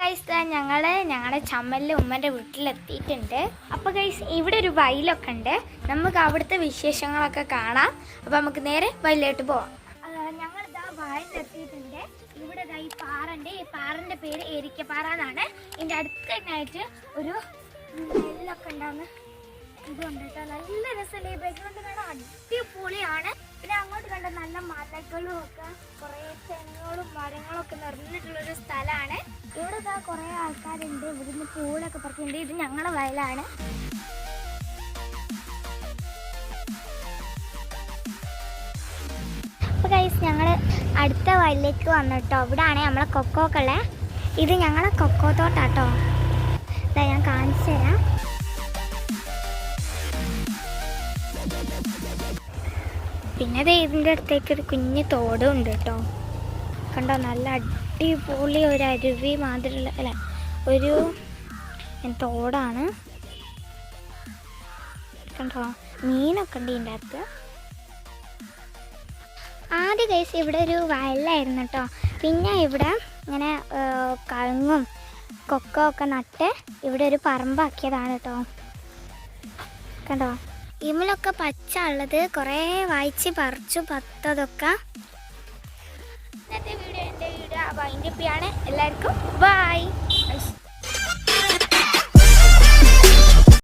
Guys ഞങ്ങളുടെ ചമ്മലിൽ ഉമ്മൻ്റെ വീട്ടിലെത്തിയിട്ടുണ്ട്. അപ്പോൾ guys ഇവിടെ ഒരു വയലൊക്കെ ഉണ്ട്. നമുക്ക് അവിടുത്തെ വിശേഷങ്ങളൊക്കെ കാണാം. അപ്പോൾ നമുക്ക് നേരെ വയലിലോട്ട് പോവാം. ഞങ്ങളിതാ വയലിലെത്തിയിട്ടുണ്ട്. ഇവിടെ ഈ പാറൻ്റെ പേര് എരിക്കപ്പാറ എന്നാണ്. ഇതിൻ്റെ അടുത്തായിട്ട് ഒരു നെല്ലൊക്കെ ഉണ്ടാകുന്ന ഇതുണ്ട് കേട്ടോ. നല്ല രസമുണ്ട്. ഈ ബാക്ക്ഗ്രൗണ്ട് കാണാൻ അടിപൊളിയാണ്. പിന്നെ അങ്ങോട്ട് കണ്ട നല്ല മലകളും ഒക്കെ കുറേ തെങ്ങുകളും മരങ്ങളും ഒക്കെ നിറഞ്ഞിട്ടുള്ളൊരു സ്ഥലമാണ്. ഇവിടെ ഇതാ കുറേ ആൾക്കാരുണ്ട്. ഇവിടുന്ന് പൂളൊക്കെ പറിക്കുന്നുണ്ട്. ഇത് ഞങ്ങളുടെ വയലാണ്. അപ്പോൾ ഗൈസ് ഞങ്ങൾ അടുത്ത വയലിലേക്ക് വന്നിട്ടോ. ഇവിടെയാണ് നമ്മളെ കൊക്കോ ഒക്കെ ഉള്ളത്. ഇത് ഞങ്ങളെ കൊക്കോ തോട്ടാട്ടോ. ഇതാ ഞാൻ കാണിച്ചു തരാം. പിന്നെ ഇതിൻ്റെ അടുത്തേക്ക് ഒരു കുഞ്ഞ് തോടും ഉണ്ട് കേട്ടോ. കണ്ടോ, നല്ല അടിപൊളി ഒരു അരുവി മാതിരിയുള്ള അല്ല ഒരു തോടാണ്. കണ്ടോ, മീനൊക്കെ ഉണ്ട് ഇതിൻ്റെ അകത്ത്. ആദ്യ കേസ് ഇവിടെ ഒരു വയലായിരുന്നു കേട്ടോ. പിന്നെ ഇവിടെ ഇങ്ങനെ കഴുങ്ങും കൊക്കോ ഒക്കെ നട്ട് ഇവിടെ ഒരു പറമ്പാക്കിയതാണ് കേട്ടോ. കണ്ടോ, ഇമ്മലൊക്കെ പച്ച ഉള്ളത് കുറേ വായിച്ച് പറിച്ചു പത്തതൊക്കെ. ഇന്നത്തെ വീഡിയോ എൻ്റെ വീഡിയോ വൈൻഡപ്പ് ചെയ്യാണ്. എല്ലാവർക്കും ബൈ.